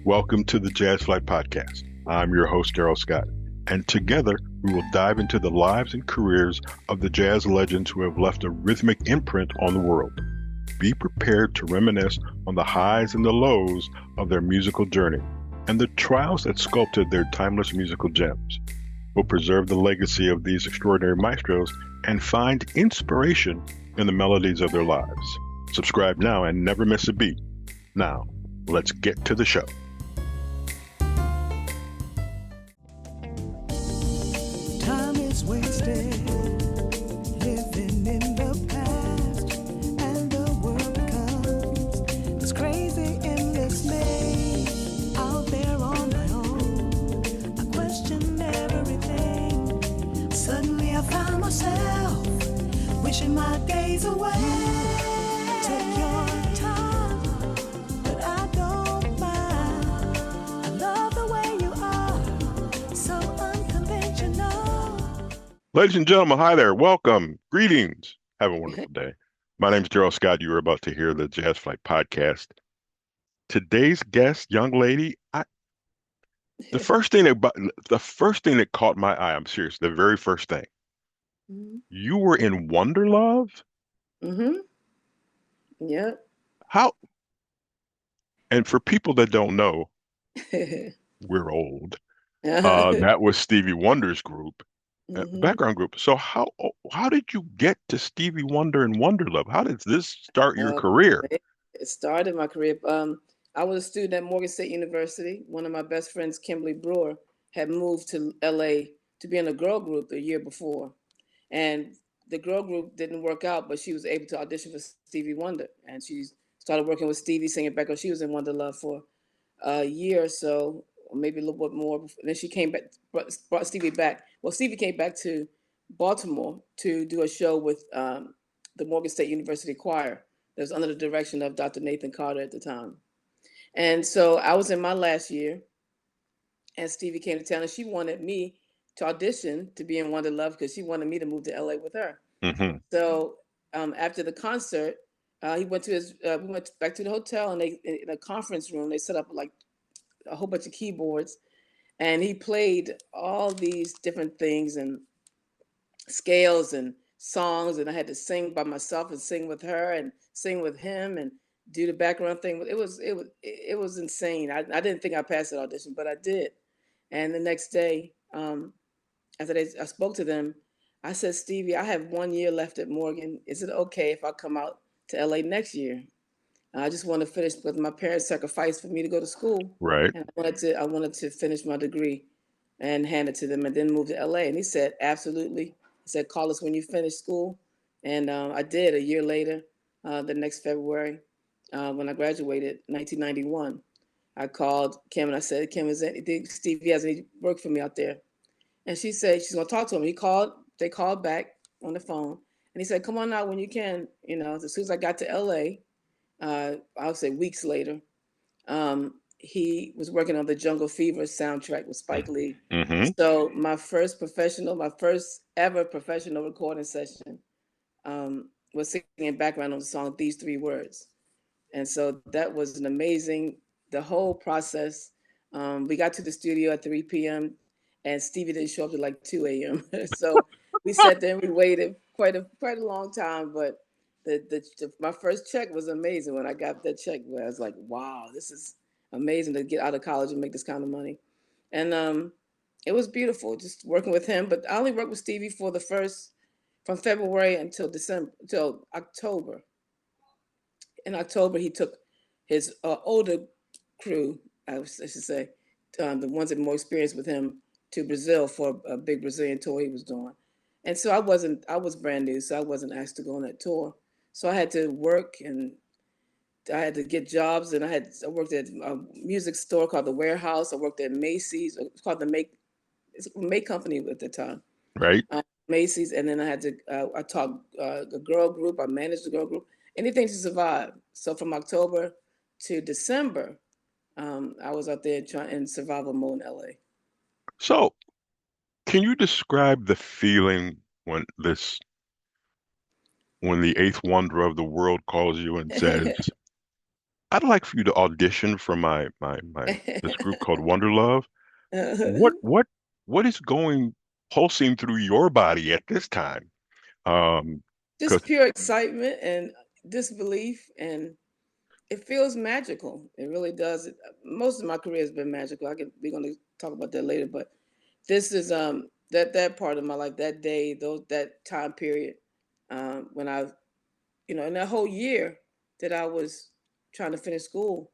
Welcome to the Jazz Flyte Podcast. I'm your host, Darrell Scott, and together we will dive into the lives and careers of the jazz legends who have left a rhythmic imprint on the world. Be prepared to reminisce on the highs and the lows of their musical journey and the trials that sculpted their timeless musical gems. We'll preserve the legacy of these extraordinary maestros and find inspiration in the melodies of their lives. Subscribe now and never miss a beat. Now, let's get to the show. Time is wasted living in the past, and the world becomes this crazy endless maze. Out there on my own, I question everything. Suddenly I found myself wishing my days away. Take your time, but I don't mind. I love the way you are, so unconventional. Ladies and gentlemen, hi there. Welcome. Greetings. Have a wonderful day. My name is Darrell Scott. You are about to hear the Jazz Flyte Podcast. Today's guest, young lady, the first thing that caught my eye, I'm serious, the very first thing, you were in Wonderlove? Mm-hmm. Yep. How? And for people that don't know, we're old. That was Stevie Wonder's group, background group. So how did you get to Stevie Wonder and Wonderlove? How did this start your career? It started my career. I was a student at Morgan State University. One of my best friends, Kimberly Brewer, had moved to LA to be in a girl group the year before. And the girl group didn't work out, but she was able to audition for Stevie Wonder. And she started working with Stevie, singing back. She was in Wonderlove for a year or so, or maybe a little bit more. And then she came back, brought Stevie back. Well, Stevie came back to Baltimore to do a show with the Morgan State University Choir that was under the direction of Dr. Nathan Carter at the time. And so I was in my last year, and Stevie came to town, and she wanted me to audition to be in Wonderlove because she wanted me to move to LA with her. Mm-hmm. So after the concert, we went back to the hotel, and they in a conference room, they set up like a whole bunch of keyboards, and he played all these different things and scales and songs, and I had to sing by myself and sing with her and sing with him and do the background thing. It was insane. I didn't think I passed that audition, but I did. And the next day, after I spoke to them, I said, Stevie, I have 1 year left at Morgan. Is it okay if I come out to LA next year? I just want to finish what my parents sacrificed for me to go to school. Right. And I wanted to finish my degree and hand it to them and then move to LA. And he said, absolutely. He said, call us when you finish school. And I did a year later, the next February, when I graduated, 1991. I called Kim and I said, Kim, Stevie has any work for me out there? And she said she's gonna talk to him. They called back on the phone, and he said, come on out when you can. You know, as soon as I got to LA, I would say weeks later, he was working on the Jungle Fever soundtrack with Spike Lee. Mm-hmm. So my first ever professional recording session was singing background on the song These Three Words. And so that was the whole process. We got to the studio at 3 p.m. and Stevie didn't show up till like 2 a.m. So we sat there and we waited quite a long time. But my first check was amazing. When I got that check, I was like, wow, this is amazing to get out of college and make this kind of money. And it was beautiful just working with him. But I only worked with Stevie from February until October. In October, he took his older crew, I should say, the ones that were more experienced with him, to Brazil for a big Brazilian tour he was doing. And so I was brand new, so I wasn't asked to go on that tour. So I had to work, and I had to get jobs, and I worked at a music store called The Warehouse. I worked at Macy's. It's called it's a Make company at the time. Right. Macy's, and then I taught a girl group. I managed the girl group. Anything to survive. So from October to December, I was out there in survival mode in LA. So, can you describe the feeling when the eighth wonder of the world calls you and says, I'd like for you to audition for my this group called Wonderlove. What what what is going pulsing through your body at this time? Because Just pure excitement and disbelief, and it feels magical. It really does. Most of my career has been magical. We're going to talk about that later, but this is that part of my life, that day, that time period, when I, in that whole year that I was trying to finish school,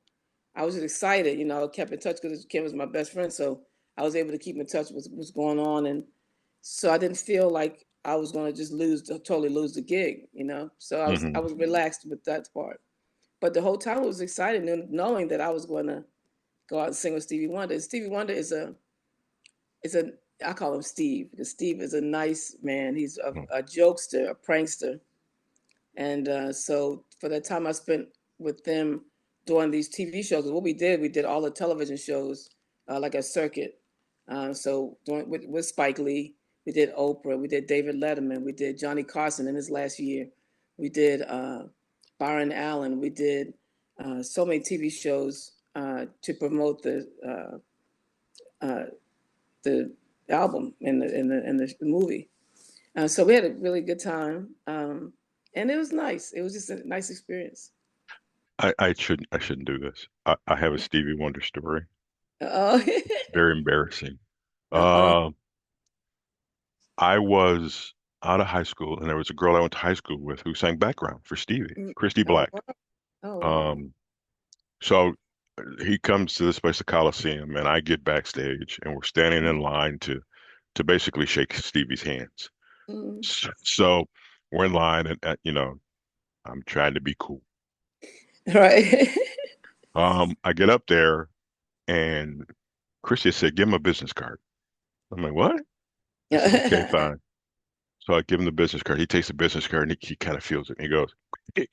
I was just excited. I kept in touch because Kim was my best friend, so I was able to keep in touch with what's going on, and so I didn't feel like I was going to just totally lose the gig. So I mhm, was relaxed with that part. But the whole time I was excited, knowing that I was going to go out and sing with Stevie Wonder. And Stevie Wonder is a I call him Steve because Steve is a nice man. He's a jokester, a prankster, and so for the time I spent with them doing these TV shows, what we did all the television shows, like a circuit. So doing with Spike Lee, we did Oprah, we did David Letterman, we did Johnny Carson in his last year, we did Byron Allen, we did so many TV shows to promote uh, the album and the movie. So we had a really good time, and it was nice. It was just a nice experience. I shouldn't do this. I have a Stevie Wonder story. Oh, It's very embarrassing. uh-oh. Uh, I was out of high school, and there was a girl I went to high school with who sang background for Stevie, Christy Oh, Black. wow. Oh, wow. Um, so he comes to this place, the Coliseum, and I get backstage, and we're standing in line to basically shake Stevie's hands. Mm. So we're in line, and I'm trying to be cool. Right. I get up there, and Christy said, "Give him a business card." I'm like, "What?" I said, "Okay, fine." So I give him the business card. He takes the business card and he kind of feels it. And he,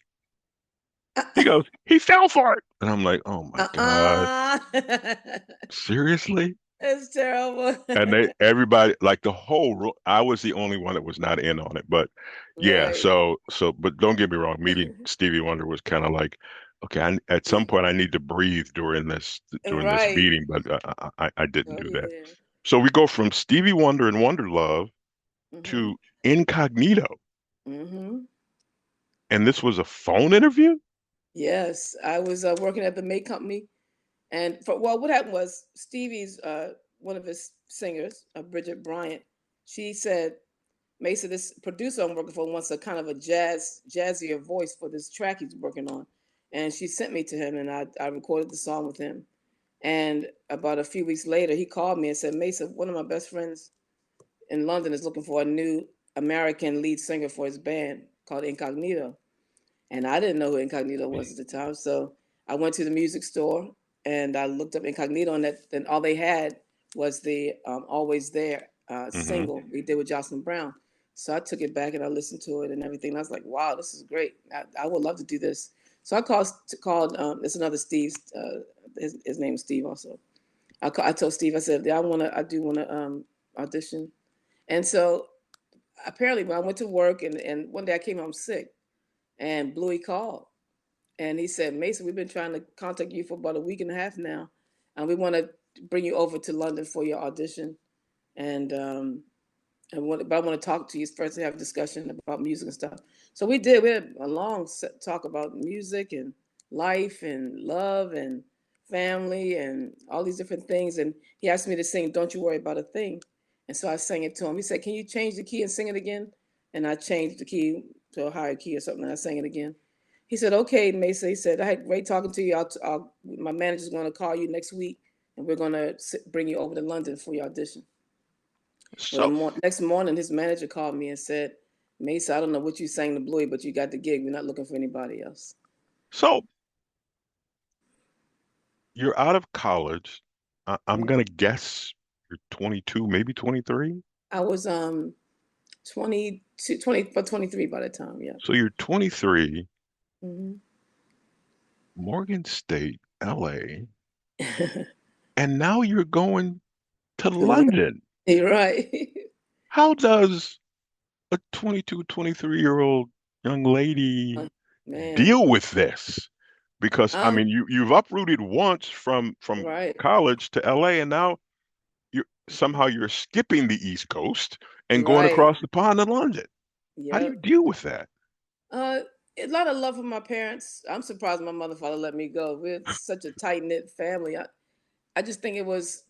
he goes, he fell for it. And I'm like, oh my God, Uh-uh. seriously? It's terrible. And everybody, like the whole room, I was the only one that was not in on it. But yeah, Right. but don't get me wrong, meeting Stevie Wonder was kind of like, okay, at some point I need to breathe during this Right. meeting, but I didn't Oh, do that. yeah. So we go from Stevie Wonder and Wonderlove Mm-hmm. to Incognito. Mm-hmm. And this was a phone interview? Yes, I was working at the May Company, and what happened was Stevie's one of his singers, Bridget Bryant. She said, "Maysa, this producer I'm working for wants a kind of a jazzier voice for this track he's working on," and she sent me to him, and I recorded the song with him. And about a few weeks later, he called me and said, "Maysa, one of my best friends in London is looking for a new American lead singer for his band called Incognito." And I didn't know who Incognito was at the time. So I went to the music store and I looked up Incognito, and then all they had was the Always There Hmm. single we did with Jocelyn Brown. So I took it back and I listened to it and everything. And I was like, wow, this is great. I would love to do this. So I called it's another Steve. His name is Steve also. I told Steve, I said, yeah, I do want to audition. And so apparently when I went to work and one day I came home sick, and Bluey called and he said, Maysa, we've been trying to contact you for about a week and a half now. And we want to bring you over to London for your audition. And but I want to talk to you first to have a discussion about music and stuff. So we did. We had a long talk about music and life and love and family and all these different things. And he asked me to sing "Don't You Worry About a Thing," and so I sang it to him. He said, "Can you change the key and sing it again?" And I changed the key to a higher key or something, and I sang it again. He said, "Okay, Mesa." He said, "I had great talking to you. My manager's going to call you next week, and we're going to bring you over to London for your audition." Well, So, next morning, his manager called me and said, "Mesa, I don't know what you sang to Bluey, but you got the gig. We're not looking for anybody else." so you're out of college. I'm Mhm. gonna guess you're 22, maybe 23. I was 22, 20, but 23 by the time, yeah. So you're 23, Hmm. Morgan State, LA, and now you're going to London. You're right. How does a 22, 23-year-old young lady Man, deal with this? Because I Um, mean, you've uprooted once from right, college to LA, and now you somehow you're skipping the East Coast and going right. across the pond to London. How do you Yep. deal with that? Uh, a lot of love from my parents. I'm surprised my mother and father let me go. We're such a tight knit family. I just think it was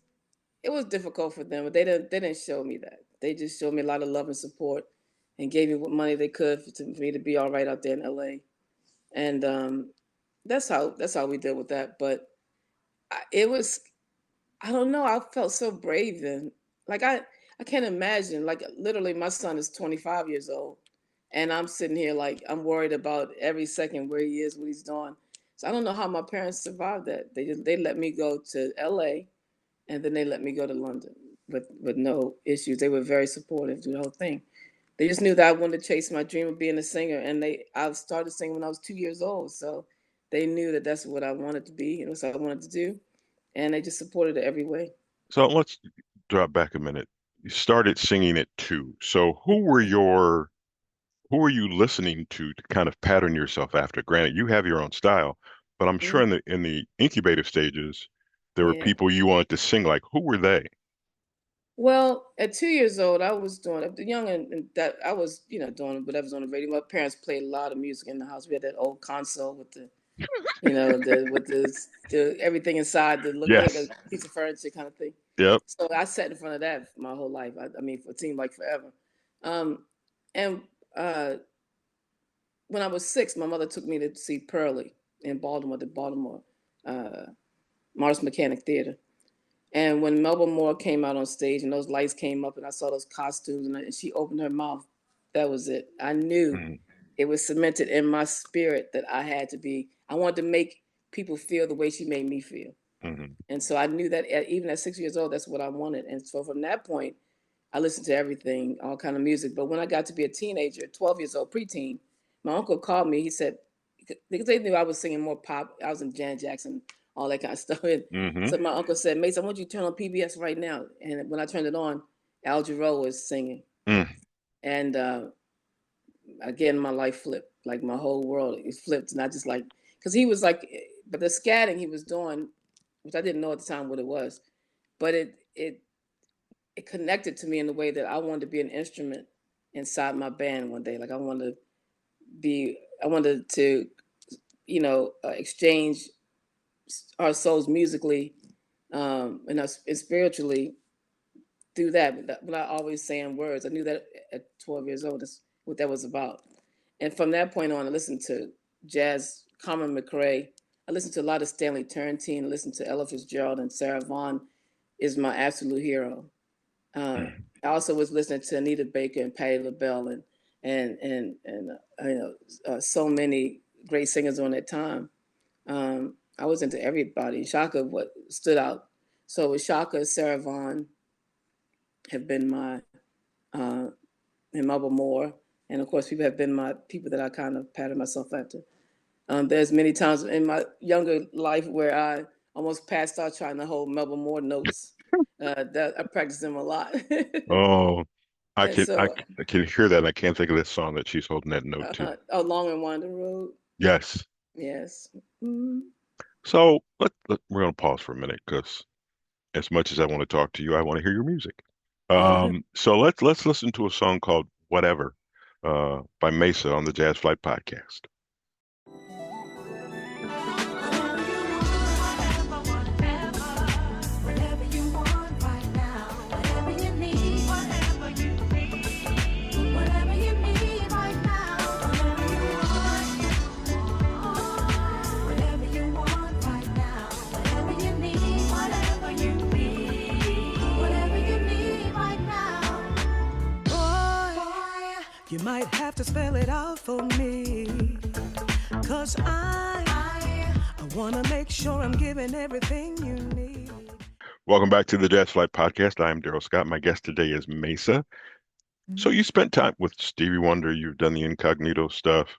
difficult for them, but they didn't show me that. They just showed me a lot of love and support, and gave me what money they could for me to be all right out there in LA. And that's how we deal with that. But it was, I don't know. I felt so brave then. Like I can't imagine. Like literally, my son is 25 years old, and I'm sitting here like I'm worried about every second where he is, what he's doing. So I don't know how my parents survived that. They let me go to L.A. and then they let me go to London with no issues. They were very supportive through the whole thing. They just knew that I wanted to chase my dream of being a singer, and I started singing when I was 2 years old. So they knew that that's what I wanted to be and that's what I wanted to do, and they just supported it every way. So let's drop back a minute. You started singing at 2. So who were you listening to kind of pattern yourself after? Granted, you have your own style, but I'm sure Mhm. in the incubative stages, there were Yeah. people you wanted to sing like. Who were they? Well, at 2 years old, I was doing young and that I was, doing whatever's on the radio. My parents played a lot of music in the house. We had that old console with the everything inside that looked like a Yes. piece of furniture kind of thing. Yep. So I sat in front of that my whole life. I mean, it seemed like forever. Um, and when I was 6, my mother took me to see Pearlie in Baltimore, the Baltimore uh, Morris Mechanic Theater. And when Melba Moore came out on stage and those lights came up and I saw those costumes and she opened her mouth, that was it. I knew Mhm, it was cemented in my spirit that I wanted to make people feel the way she made me feel. mhm, And so I knew that even at 6 years old, that's what I wanted. And so from that point, I listened to everything, all kind of music. But when I got to be a teenager, 12 years old, preteen, my uncle called me. He said, because they knew I was singing more pop. I was in Janet Jackson, all that kind of stuff. And mhm, so my uncle said, Maysa, I want you to turn on PBS right now. And when I turned it on, Al Jarreau was singing. mm, And again, my life flipped. Like my whole world, it flipped. And I just like, because he was like, but the scatting he was doing, which I didn't know at the time what it was, but it connected to me in the way that I wanted to be an instrument inside my band one day. Like I wanted to, exchange our souls musically, and us and spiritually through that. Without always saying words, I knew that at 12 years old, that's what that was about. And from that point on, I listened to jazz, Carmen McRae. I listened to a lot of Stanley Turrentine. I listened to Ella Fitzgerald, and Sarah Vaughan is my absolute hero. Uh, mm. I also was listening to Anita Baker and Patti LaBelle and so many great singers on that time. I was into everybody. Shaka what stood out. So with Shaka, Sarah Vaughan have been my uh, and Melba Moore, and of course people have been my people that I kind of patterned myself after. There's many times in my younger life where I almost passed out trying to hold Melba Moore notes. That I practiced them a lot. Oh, I And can I, so, can- I can hear that. And I can't think of this song that she's holding that note to. oh, Long and Winding Road. Yes. Yes. Mhm. So we're gonna pause for a minute because as much as I want to talk to you, I want to hear your music. So let's listen to a song called "Whatever" by Maysa on the Jazz Flyte Podcast. Whatever you want right now, whatever you need, whatever you need, whatever you need right now, whatever you want, whatever you want right now, whatever you need, whatever you need, whatever you need right now. Boy, you might have to spell it out for me, 'cause I wanna make sure I'm giving everything you need. Welcome back to the Jazz Flyte Podcast. I am Darrell Scott. My guest today is Maysa. So you spent time with Stevie Wonder. You've done the Incognito stuff,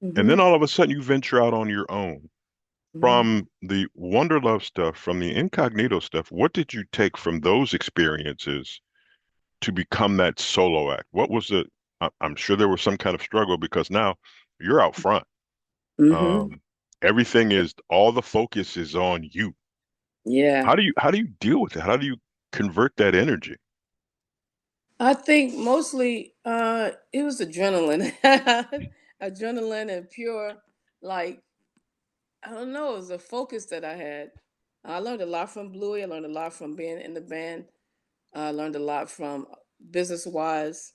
and then Mhm. all of a sudden you venture out on your own. Mhm. From the Wonderlove stuff, from the Incognito stuff, what did you take from those experiences to become that solo act? What was the, I'm sure there was some kind of struggle because now you're out front. Mhm. Um, everything is all the focus is on you. Yeah. How do you deal with it? How do you convert that energy? I think mostly it was adrenaline. Adrenaline and pure, like, I don't know, it was a focus that I had. I learned a lot from Bluey. I learned a lot from being in the band. I learned a lot from business wise.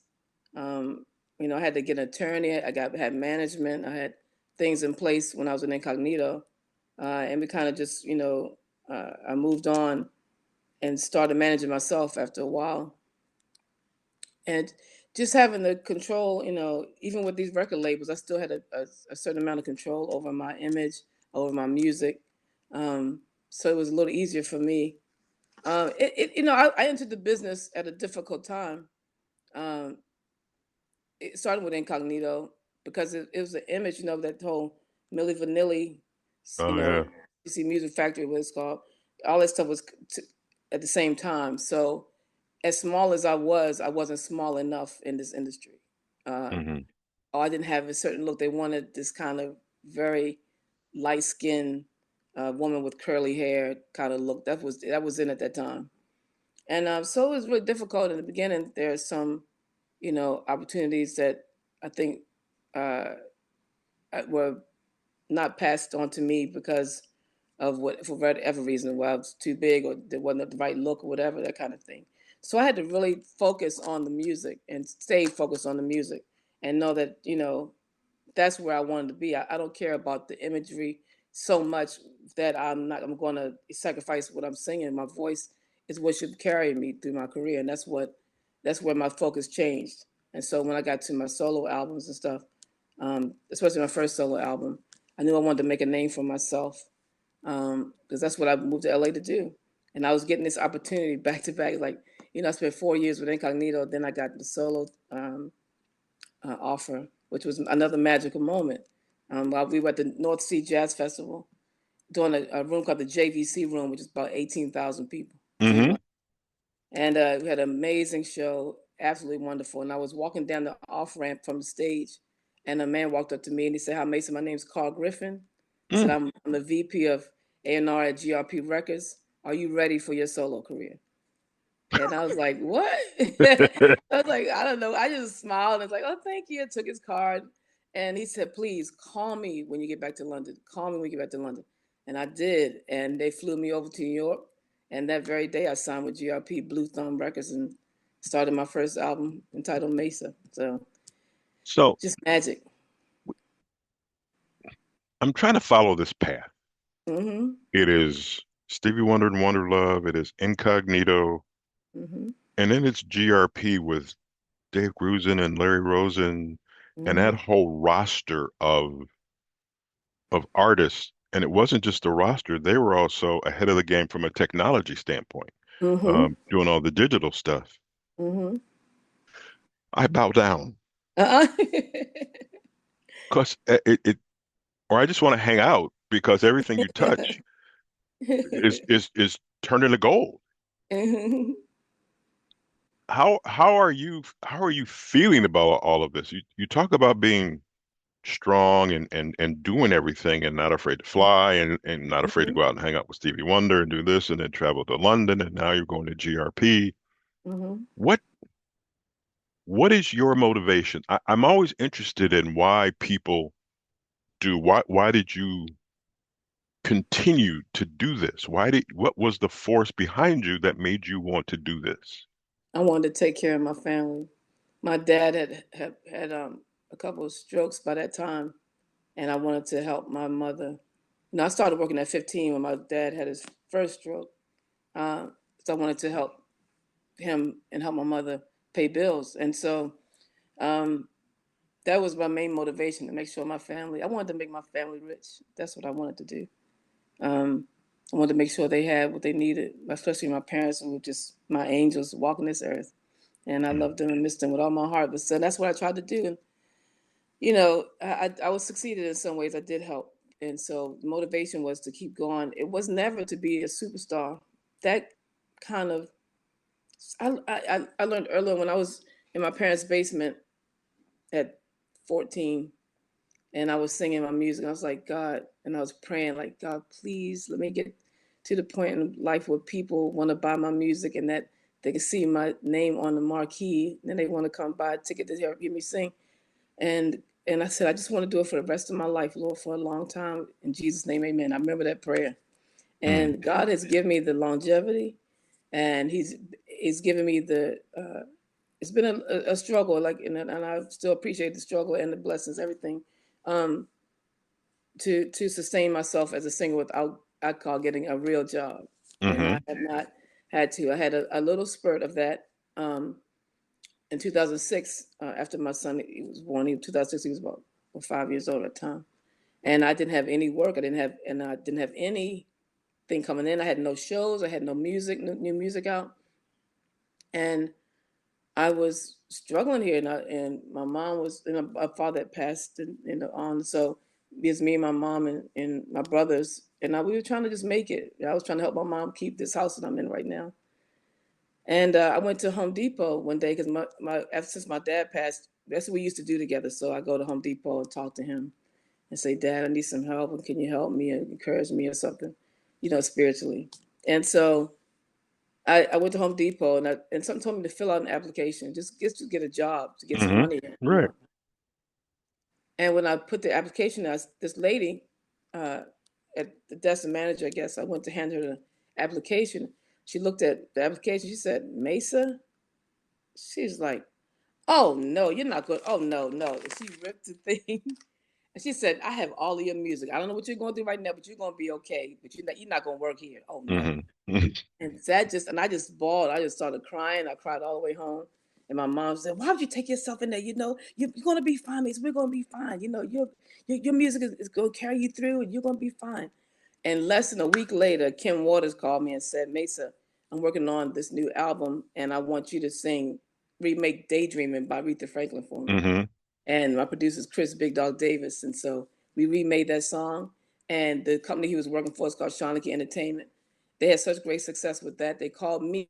Um, I had to get an attorney. Had management. I had things in place when I was in Incognito, and we kind of just I moved on and started managing myself after a while, and just having the control. Even with these record labels, I still had a certain amount of control over my image, over my music. So it was a little easier for me. I entered the business at a difficult time. Um, it started with Incognito because it was an image, that whole Milli Vanilli, Oh yeah. you see Music Factory, what it's called. All that stuff was at the same time. So as small as I wasn't small enough in this industry. Uh, Hmm. or I didn't have a certain look. They wanted this kind of very light skinned woman with curly hair kind of look. That was in at that time. And so it was really difficult in the beginning. There are some, opportunities that I think uh, were not passed on to me because of what, for whatever reason, why I was too big or there wasn't the right look or whatever, that kind of thing. So I had to really focus on the music and stay focused on the music and know that, that's where I wanted to be. I don't care about the imagery so much that I'm going to sacrifice what I'm singing. My voice is what should carry me through my career. And that's where my focus changed. And so when I got to my solo albums and stuff, especially my first solo album, I knew I wanted to make a name for myself because that's what I moved to LA to do. And I was getting this opportunity back to back. Like, I spent 4 years with Incognito. Then I got the solo offer, which was another magical moment. While we were at the North Sea Jazz Festival, doing a room called the JVC Room, which is about 18,000 people. Hmm. And we had an amazing show, absolutely wonderful. And I was walking down the off ramp from the stage, and a man walked up to me and he said, "Hi, Maysa, my name's Carl Griffin." He said, Mm. I'm the VP of A&R at GRP Records. Are you ready for your solo career?" And I was like, "What?" I was like, "I don't know." I just smiled and was like, "Oh, thank you." I took his card. And he said, "Please call me when you get back to London. Call me when you get back to London." And I did. And they flew me over to New York. And that very day, I signed with GRP Blue Thumb Records and started my first album entitled Maysa. So So just magic. I'm trying to follow this path. Mm-hmm. It is Stevie Wonder and Wonderlove. It is Incognito, Mm-hmm. and then it's GRP with Dave Grusin and Larry Rosen, and that Mm-hmm. whole roster of artists. And it wasn't just a roster; they were also ahead of the game from a technology standpoint, Mm-hmm. doing all the digital stuff. Mm-hmm. I bow down Uh-uh. because or I just want to hang out because everything you touch is turning to gold. Mm-hmm. How are you feeling about all of this? You talk about being strong and doing everything and not afraid to fly and not afraid to Mm-hmm. go out and hang out with Stevie Wonder and do this and then travel to London and now you're going to GRP. Mm-hmm. What what is your motivation? I'm always interested in why people do. Why did you continue to do this? What was the force behind you that made you want to do this? I wanted to take care of my family. My dad had a couple of strokes by that time, and I wanted to help my mother. I started working at 15 when my dad had his first stroke. Uh, so I wanted to help him and help my mother pay bills. And so um, that was my main motivation to make sure my family, I wanted to make my family rich. That's what I wanted to do. Um, I wanted to make sure they had what they needed, especially my parents who were just my angels walking this earth. And I Mm. loved them and missed them with all my heart. But so that's what I tried to do. And, I was succeeded in some ways. I did help. And so motivation was to keep going. It was never to be a superstar. That kind of, I learned earlier when I was in my parents' basement at 14 and I was singing my music. I was like, God, and I was praying, like, God, please let me get to the point in life where people want to buy my music and that they can see my name on the marquee, and then they want to come buy a ticket to hear me sing. And I said, I just want to do it for the rest of my life, Lord, for a long time. In Jesus' name, amen. I remember that prayer. And God has given me the longevity, and He's given me the. It's been a struggle, like, and I still appreciate the struggle and the blessings, everything, to sustain myself as a singer without, I call, getting a real job. And I have not had to. I had a little spurt of that in 2006 after my son, he was born. In 2006, he was about 5 years old at the time, and I didn't have any work. I didn't have anything coming in. I had no shows. I had no music, new music out, and I was struggling here. And my mom was, and my father had passed, on. So it was me and my mom and my brothers, and we were trying to just make it. I was trying to help my mom keep this house that I'm in right now. And I went to Home Depot one day because since my dad passed, that's what we used to do together. So I go to Home Depot and talk to him and say, Dad, I need some help, and can you help me and encourage me or something, spiritually. And so I went to Home Depot, and someone told me to fill out an application, just to get a job, to get some money in. Right. And when I put the application out, this lady at the desk manager, I guess, I went to hand her the application. She looked at the application. She said, Maysa? She's like, oh, no, you're not good. Oh, no. And she ripped the thing. And she said, I have all of your music. I don't know what you're going to do right now, but you're going to be okay. But you're not going to work here. Oh, no. And I just bawled. I just started crying. I cried all the way home. And my mom said, why would you take yourself in there? You're going to be fine, Mace. We're going to be fine. Your music is going to carry you through, and you're going to be fine. And less than a week later, Kim Waters called me and said, Maysa, I'm working on this new album, and I want you to remake Daydreaming by Aretha Franklin for me. And my producer's Chris Big Dog Davis. And so we remade that song. And the company he was working for is called Shawnee Entertainment. They had such great success with that. They called me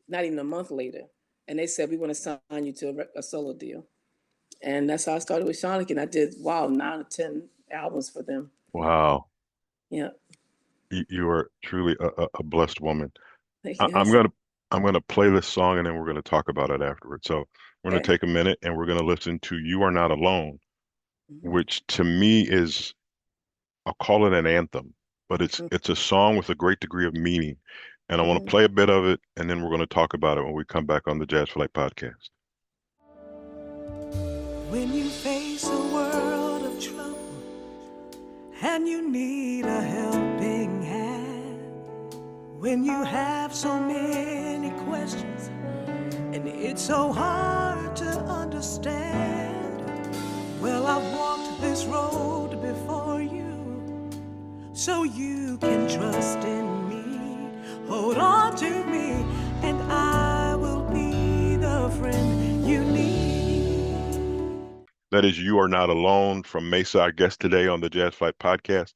not even a month later, and they said, we want to sign you to a solo deal. And that's how I started with Shawnee. And I did, 9 or 10 albums for them. Wow. Yeah. You are truly a blessed woman. Yes. I'm gonna play this song, and then we're gonna talk about it afterwards. So we're gonna take a minute, and we're gonna listen to "You Are Not Alone," which to me is, I'll call it an anthem, but it's a song with a great degree of meaning. And I want to play a bit of it, and then we're going to talk about it when we come back on the Jazz Flyte Podcast. When you face a world of trouble and you need a helping hand, when you have so many questions and it's so hard to understand, well, I've walked this road before you, so you can trust in me. Hold on to me, and I will be the friend you need. That is "You Are Not Alone" from Maysa, our guest today on the Jazz Flyte Podcast.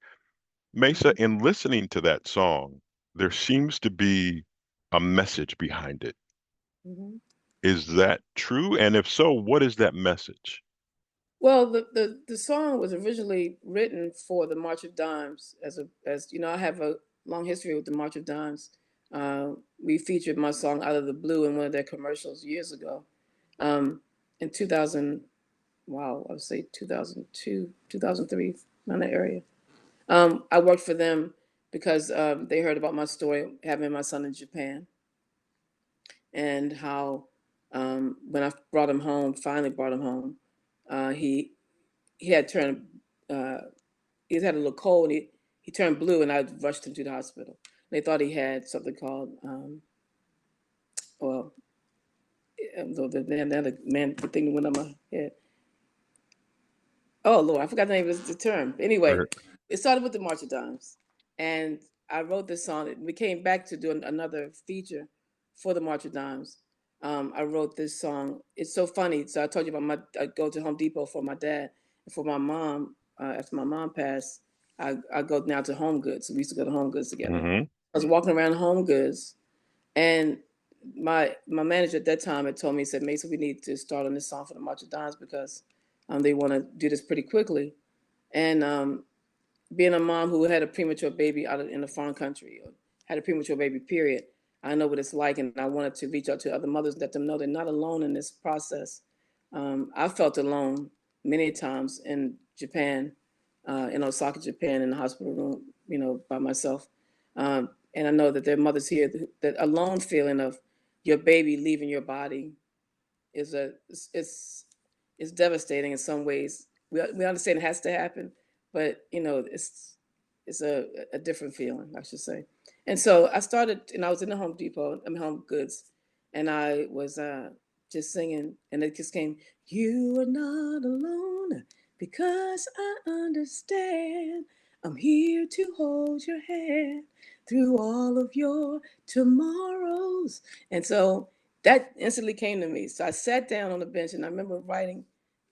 Maysa, in listening to that song, there seems to be a message behind it. Is that true? And if so, what is that message? Well, the song was originally written for the March of Dimes. As I have a long history with the March of Dimes. We featured my song "Out of the Blue" in one of their commercials years ago. In 2000, I would say 2002, 2003, around that area. I worked for them because they heard about my story having my son in Japan, and how when I finally brought him home, he had turned he had a little cold, and he turned blue, and I rushed him to the hospital. They thought he had something called the thing that went on my head. Oh Lord, I forgot the name of the term. Anyway, it started with the March of Dimes, and I wrote this song. We came back to do another feature for the March of Dimes. I wrote this song. It's so funny. So I told you about I go to Home Depot for my dad, and for my mom. After my mom passed, I go now to Home Goods. We used to go to Home Goods together. I was walking around Home Goods, and my manager at that time had told me, he said, Maysa, we need to start on this song for the March of Dimes because they want to do this pretty quickly. And being a mom who had a premature baby in a foreign country, or had a premature baby, period, I know what it's like, and I wanted to reach out to other mothers, let them know they're not alone in this process. I felt alone many times in Japan, in Osaka, Japan, in the hospital room, by myself. And I know that there are mothers here that alone feeling of your baby leaving your body is it's devastating in some ways. We understand it has to happen, but it's a different feeling, I should say. And so I started, and I was in the Home Depot, Home Goods, and I was just singing, and it just came, "You are not alone because I understand. I'm here to hold your hand through all of your tomorrows." And so that instantly came to me. So I sat down on the bench, and I remember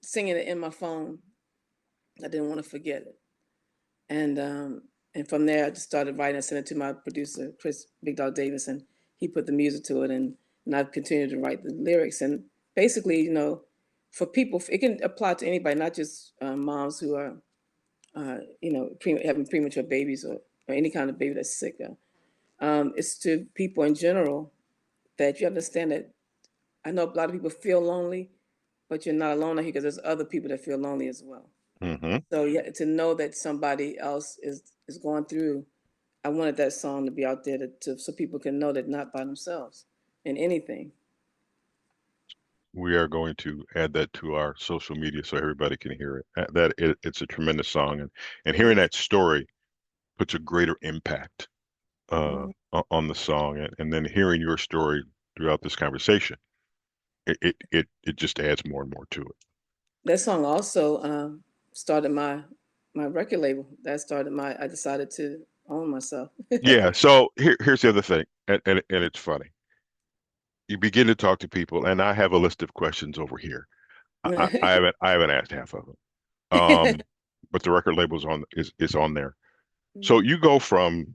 singing it in my phone. I didn't want to forget it. And from there, I just started writing. I sent it to my producer, Chris Big Dog Davis, and he put the music to it. And I've continued to write the lyrics. And basically, for people, it can apply to anybody, not just moms who are, having premature babies or any kind of baby that's sick. It's to people in general that you understand that I know a lot of people feel lonely, but you're not alone here because there's other people that feel lonely as well. Mm-hmm. So yeah, to know that somebody else is going through, I wanted that song to be out there so people can know that not by themselves in anything. We are going to add that to our social media so everybody can hear it. It's a tremendous song, and hearing that story puts a greater impact on the song, and then hearing your story throughout this conversation, it just adds more and more to it. That song also started my record label. I decided to own myself. Yeah. So here's the other thing, and it's funny. You begin to talk to people, and I have a list of questions over here. I haven't asked half of them. But the record label's is on there. So you go from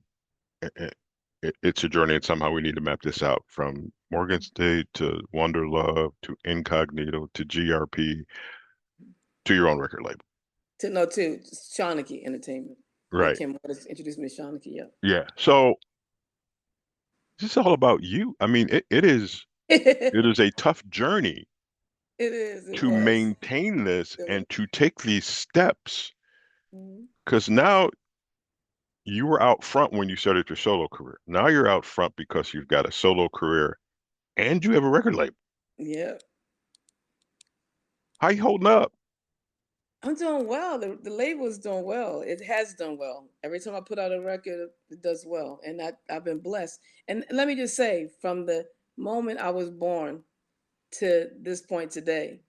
it's a journey, and somehow we need to map this out from Morgan State to Wonderlove to Incognito to GRP to your own record label. to Shawnee Entertainment. Right. Kim introduced me to Shawnee. Yeah. Yeah. So this is all about you. I mean, it is a tough journey. It is. To maintain this and to take these steps, because now you were out front when you started your solo career. Now you're out front because you've got a solo career and you have a record label. Yeah. How you holding up? I'm doing well. The label is doing well. It has done well. Every time I put out a record, it does well. And I've been blessed. And let me just say, from the moment I was born to this point today,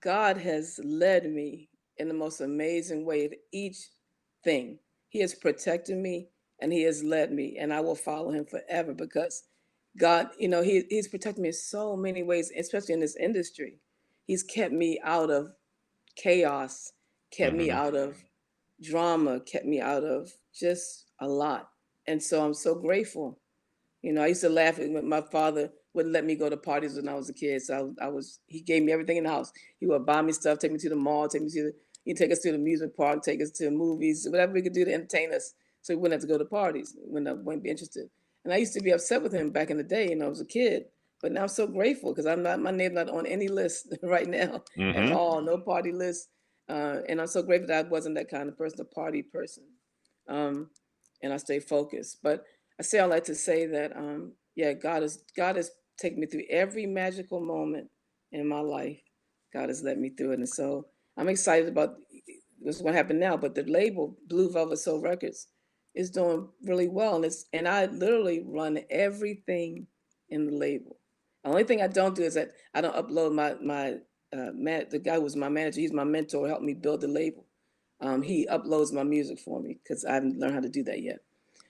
God has led me in the most amazing way to each thing. He has protected me and he has led me, and I will follow him forever because God, he's protected me in so many ways, especially in this industry. He's kept me out of chaos, kept me out of drama, kept me out of just a lot. And so I'm so grateful. I used to laugh when my father wouldn't let me go to parties when I was a kid. So he gave me everything in the house. He would buy me stuff, take me to the mall, he'd take us to the amusement park, take us to movies, whatever we could do to entertain us. So we wouldn't have to go to parties when I wouldn't be interested. And I used to be upset with him back in the day, I was a kid. But now I'm so grateful because my name's not on any list right now at all, no party list. And I'm so grateful that I wasn't that kind of person, a party person. And I stay focused. But I say all that to say that, God has taken me through every magical moment in my life. God has led me through it. And so I'm excited about what's going to happen now. But the label, Blue Velvet Soul Records, is doing really well. And I literally run everything in the label. The only thing I don't do is that I don't upload the guy who was my manager. He's my mentor, helped me build the label. He uploads my music for me because I haven't learned how to do that yet.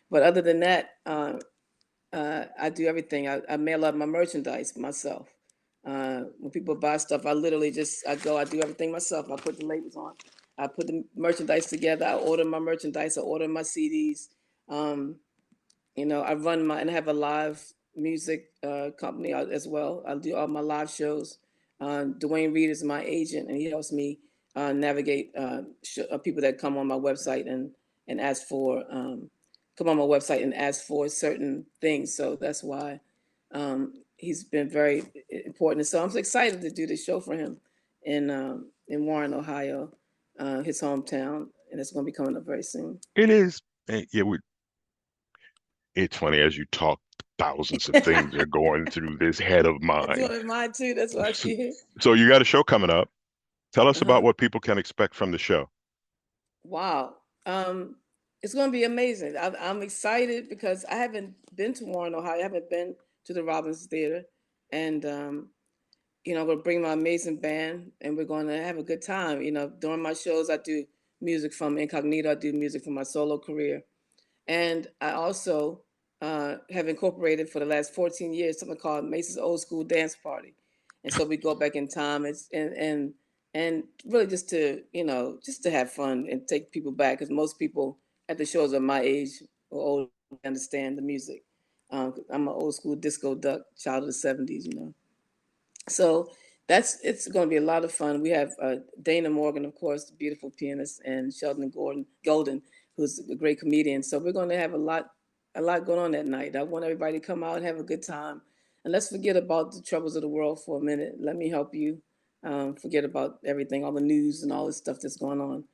But other than that, I do everything. I mail out my merchandise myself. When people buy stuff, I literally I do everything myself. I put the labels on. I put the merchandise together. I order my merchandise. I order my CDs. I run and I have a live music company as well. I do all my live shows. Dwayne Reed is my agent, and he helps me navigate people that come on my website and ask for come on my website and ask for certain things. So that's why he's been very important. And so I'm excited to do this show for him in Warren, Ohio, his hometown, and it's going to be coming up very soon. It is. Yeah, it's funny as you talk, thousands of things are going through this head of It's mine. doing mine too. That's why I So, see. so you got a show coming up. Tell us Uh-huh. about what people can expect from the show. Wow. It's going to be amazing. I'm excited because I haven't been to Warren, Ohio. I haven't been to the Robbins Theater. And, I'm going to bring my amazing band and we're going to have a good time. During my shows, I do music from Incognito. I do music from my solo career. And I also have incorporated for the last 14 years something called Maysa's Old School Dance Party. And so we go back in time and really just to have fun and take people back, because most people at the shows are my age or older, understand the music. I'm an old school disco duck, child of the 70s. So it's going to be a lot of fun. We have Dana Morgan, of course, the beautiful pianist, and Sheldon Golden, who's a great comedian. So we're going to have a lot going on that night. I want everybody to come out and have a good time. And let's forget about the troubles of the world for a minute. Let me help you forget about everything, all the news and all this stuff that's going on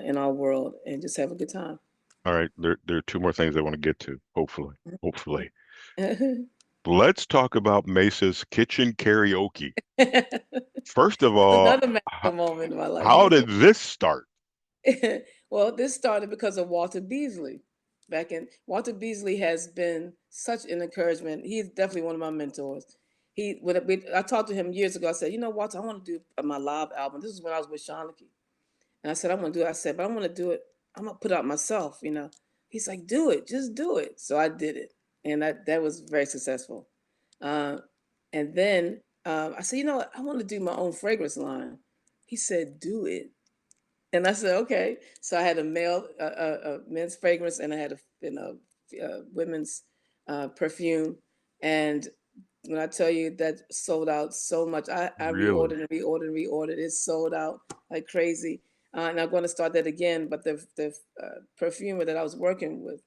in our world, and just have a good time. All right, there are two more things I want to get to, hopefully. Let's talk about Maysa's Kitchen Karaoke. First of all, another magical moment in my life. How did this start? Well, this started because of Walter Beasley. Walter Beasley has been such an encouragement. He's definitely one of my mentors. I talked to him years ago. I said, Walter, I want to do my live album. This is when I was with Shawnee. And I said, I'm going to do it. I said, but I want to do it. I'm going to put it out myself, He's like, do it. Just do it. So I did it. And that was very successful. And then I said, I want to do my own fragrance line. He said, do it. And I said, okay. So I had a men's fragrance, and I had a women's perfume. And when I tell you that sold out so much, I Really? reordered. It sold out like crazy. And I'm going to start that again. But the perfumer that I was working with,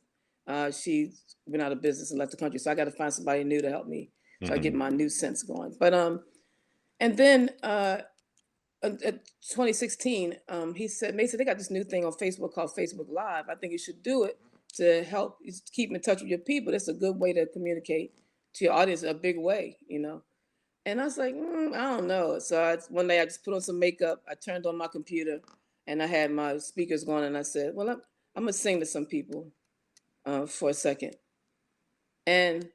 she went out of business and left the country. So I got to find somebody new to help me. So I get my new scents going. But and then in 2016, he said, Maysa, they got this new thing on Facebook called Facebook Live. I think you should do it to help keep in touch with your people. That's a good way to communicate to your audience in a big way, And I was like, I don't know. So one day I just put on some makeup. I turned on my computer and I had my speakers going, and I said, well, I'm going to sing to some people for a second. And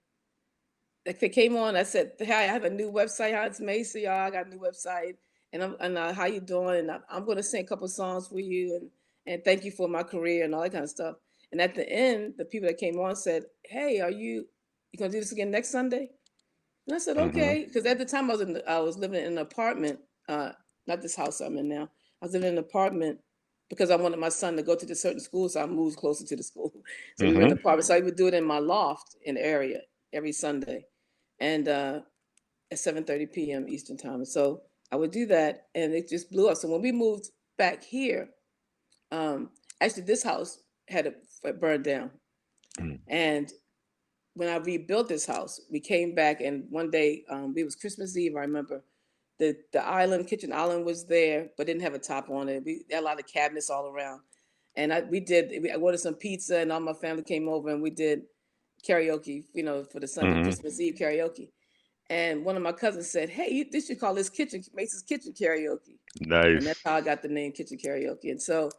like they came on, I said, hey, I have a new website. Hi, it's Maysa, y'all. I got a new website. And how you doing? And I'm going to sing a couple songs for you and thank you for my career and all that kind of stuff. And at the end, the people that came on said, hey, you going to do this again next Sunday? And I said, okay. Because at the time I was living in an apartment, not this house I'm in now. I was living in an apartment because I wanted my son to go to the certain school, so I moved closer to the school. So we were in an apartment. So I would do it in my loft in the area every Sunday. And at 7:30 p.m. Eastern time. So I would do that, and it just blew up. So when we moved back here, actually this house had burned down. And when I rebuilt this house, we came back, and one day, it was Christmas Eve, I remember. The kitchen island was there, but didn't have a top on it. We had a lot of cabinets all around. And I ordered some pizza, and all my family came over, and we did karaoke, for the Sunday Christmas Eve karaoke. And one of my cousins said, hey, this should call this Maysa's Kitchen Karaoke. Nice. And that's how I got the name Kitchen Karaoke. And so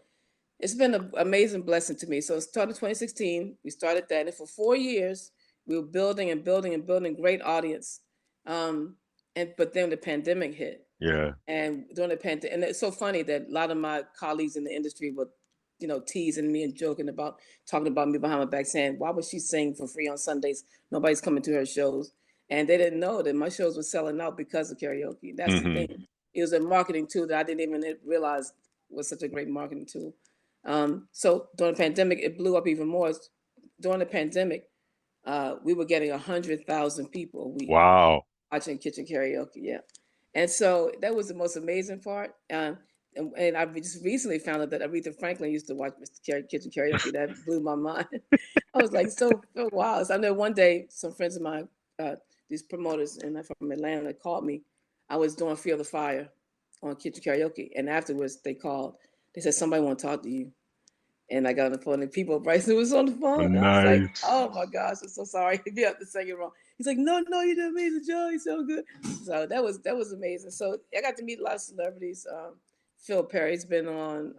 it's been an amazing blessing to me. So it started in 2016. We started that. And for 4 years, we were building and building and building great audience. But then the pandemic hit. Yeah. And during the pandemic, and it's so funny that a lot of my colleagues in the industry were, teasing me and talking about me behind my back, saying, why was she singing for free on Sundays? Nobody's coming to her shows. And they didn't know that my shows were selling out because of karaoke. That's the thing. It was a marketing tool that I didn't even realize was such a great marketing tool. So during the pandemic, it blew up even more. During the pandemic, we were getting 100,000 people a week. Wow. Watching Kitchen Karaoke, yeah. And so that was the most amazing part. and I just recently found out that Aretha Franklin used to watch Kitchen Karaoke. That blew my mind. I was like, so wow. So I know one day some friends of mine, uh, these promoters and from Atlanta, called me. I was doing Feel the Fire on Kitchen Karaoke, and afterwards they called. They said somebody want to talk to you, and I got on the phone, and people, Bryson was on the phone, and I was like, Nice. oh my gosh, I'm so sorry if you have to sing it wrong. He's like, no, you did an amazing job. You're so good. So that was amazing. So I got to meet a lot of celebrities. Phil Perry's been on.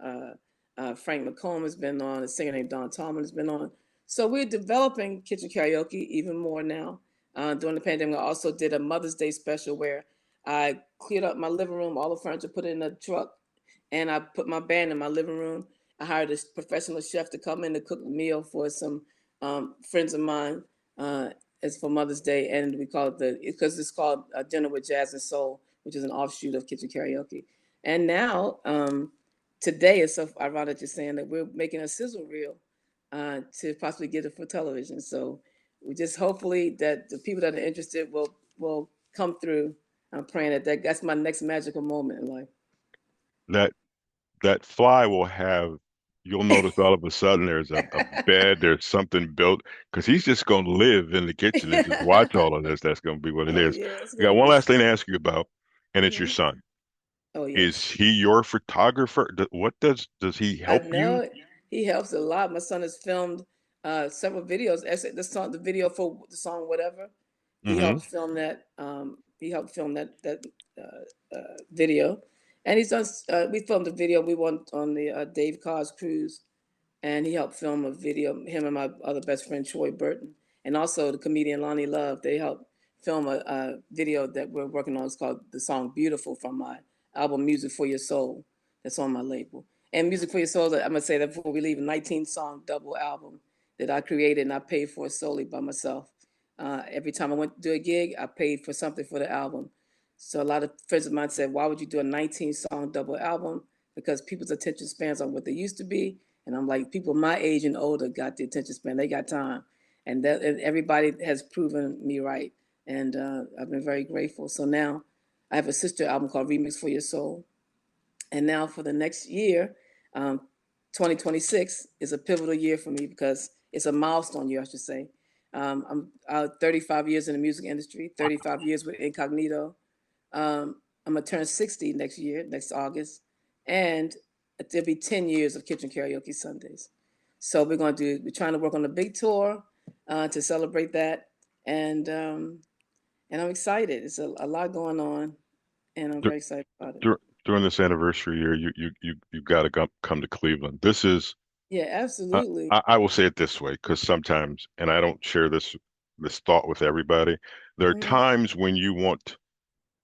Frank McComb has been on. A singer named Don Tallman has been on. So we're developing Kitchen Karaoke even more now. During the pandemic, I also did a Mother's Day special where I cleared up my living room, all the furniture, put it in a truck, and I put my band in my living room. I hired a professional chef to come in to cook a meal for some friends of mine. It's for Mother's Day, and we call it because it's called Dinner with Jazz and Soul, which is an offshoot of Kitchen Karaoke. And now, today, it's so ironic you're saying that we're making a sizzle reel to possibly get it for television. So we just hopefully that the people that are interested will come through. I'm praying that's my next magical moment in life. That that fly will have, you'll notice all of a sudden there's a bed, there's something built, because he's just going to live in the kitchen and just watch all of this. That's going to be what it Oh is. yeah, it's I got gonna one be. last thing to ask you about, and it's your Mhm. son. Oh Is yes. he your photographer? What does he I help you? know he helps a lot. My son has filmed several videos. Actually, the video for the song "Whatever," he Hmm. helped film that. He helped film that video, and he's done. We filmed a video. We went on the Dave Carr's cruise, and he helped film a video. Him and my other best friend Troy Burton, and also the comedian Lonnie Love. They helped film a video that we're working on. It's called the song "Beautiful" from my album "Music for Your Soul." That's on my label. And Music for Your Soul, I'm gonna say that before we leave, a 19 song double album that I created and I paid for solely by myself. Every time I went to do a gig, I paid for something for the album. So a lot of friends of mine said, "Why would you do a 19 song double album?" Because people's attention spans on what they used to be, and I'm like, people my age and older got the attention span. They got time, and everybody has proven me right, and I've been very grateful. So now I have a sister album called Remix for Your Soul, and now for the next year, um, 2026 is a pivotal year for me because it's a milestone year, I should say. I'm 35 years in the music industry, 35 years with Incognito. I'm gonna turn 60 next year, next August, and there'll be 10 years of Kitchen Karaoke Sundays. So we're trying to work on a big tour to celebrate that, and um, and I'm excited. It's a lot going on, and I'm Dur very excited about it. dur During this anniversary year, you've got to come to Cleveland. This is Yeah, absolutely. I will say it this way because sometimes, and I don't share this thought with everybody. There are Hmm. times when you want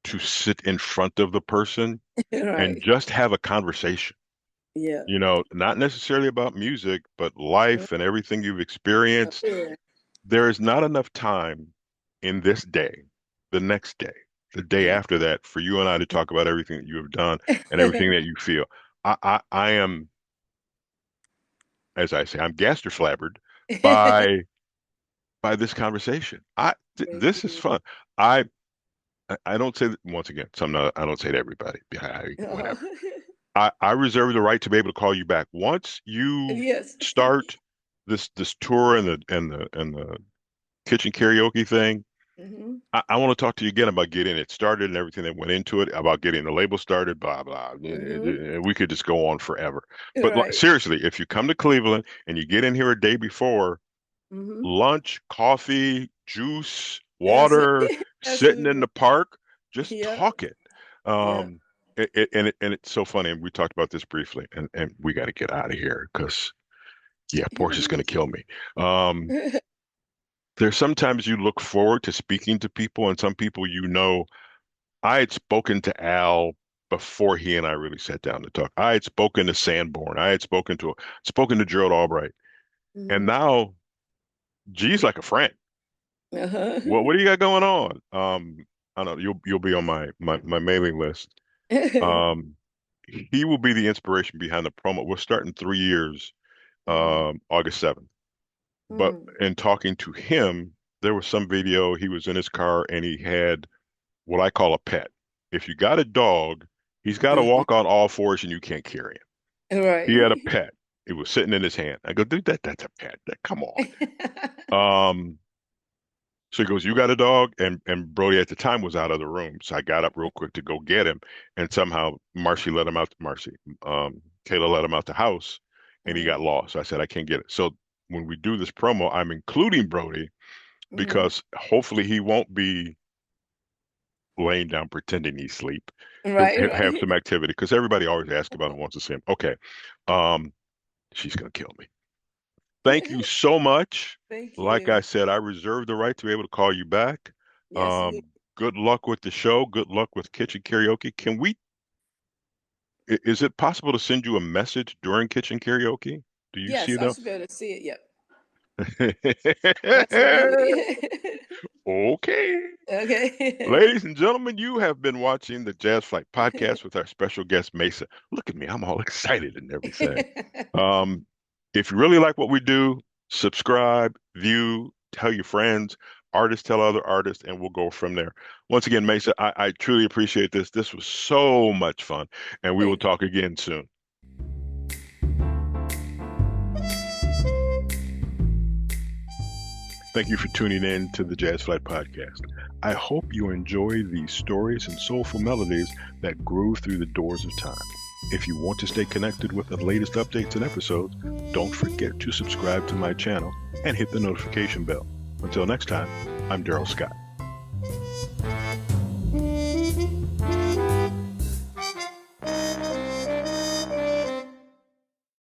to sit in front of the person and Right. just have a conversation. Yeah. Not necessarily about music, but Mhm. life and everything you've Oh, experienced. yeah. There is not enough time in this day, the next day, the day Yeah. after that, for you and I to talk about everything that you have done and everything that you feel. I am, as I say, I'm gaster-flabbered by this conversation. Thank This is you. fun. I I don't say that once again. I don't say to everybody. Oh. Whatever. I reserve the right to be able to call you back once you Yes. start this tour and the kitchen karaoke thing. Hmm. I want to talk to you again about getting it started and everything that went into it, about getting the label started, blah, blah. Hmm. We could just go on forever. But like, Right. seriously, if you come to Cleveland and you get in here a day before, Hmm. lunch, coffee, juice, That's water, sitting in absolutely. the park, just Yeah. talk it. Yeah. Um, and it's so funny. And we talked about this briefly, and we got to get out of here because yeah, Portia's going to kill me. Um, there's sometimes you look forward to speaking to people, and some people I had spoken to Al before he and I really sat down to talk. I had spoken to Sanborn. I had spoken to Gerald Albright, and Hmm. now G's like a friend. Uh-huh. What do you got going on? I don't know. You'll be on my mailing list. Um, he will be the inspiration behind the promo. We're starting 3 years, Hmm. August 7th. But Hmm. in talking to him, there was some video. He was in his car and he had what I call a pet. If you got a dog, He's got to walk on all fours and you can't carry him. Right. He had a pet. It was sitting in his hand. I go, dude, that's a pet. Come on. So he goes, you got a dog? And Brody at the time was out of the room. So I got up real quick to go get him. And somehow Kayla let him out the house and he got lost. So I said, I can't get it. So when we do this promo, I'm including Brody because hopefully he won't be laying down pretending he's asleep. Right. Have some activity because everybody always asks about him, wants to see him. Okay. She's going to kill me. Thank you so much. Thank you. Like I said, I reserve the right to be able to call you back. Yes, Good luck with the show. Good luck with Kitchen Karaoke. Is it possible to send you a message during Kitchen Karaoke? Do you see yes, them? I should be able to see it. Yep. Absolutely. Okay. Okay. Ladies and gentlemen, you have been watching the Jazz Flyte Podcast with our special guest, Maysa. Look at me. I'm all excited and everything. If you really like what we do, subscribe, view, tell your friends, artists tell other artists, and we'll go from there. Once again, Maysa, I truly appreciate this. This was so much fun, and we will talk again soon. Thank you for tuning in to the Jazz Flyte Podcast. I hope you enjoy these stories and soulful melodies that groove through the doors of time. If you want to stay connected with the latest updates and episodes, don't forget to subscribe to my channel and hit the notification bell. Until next time, I'm Darrell Scott.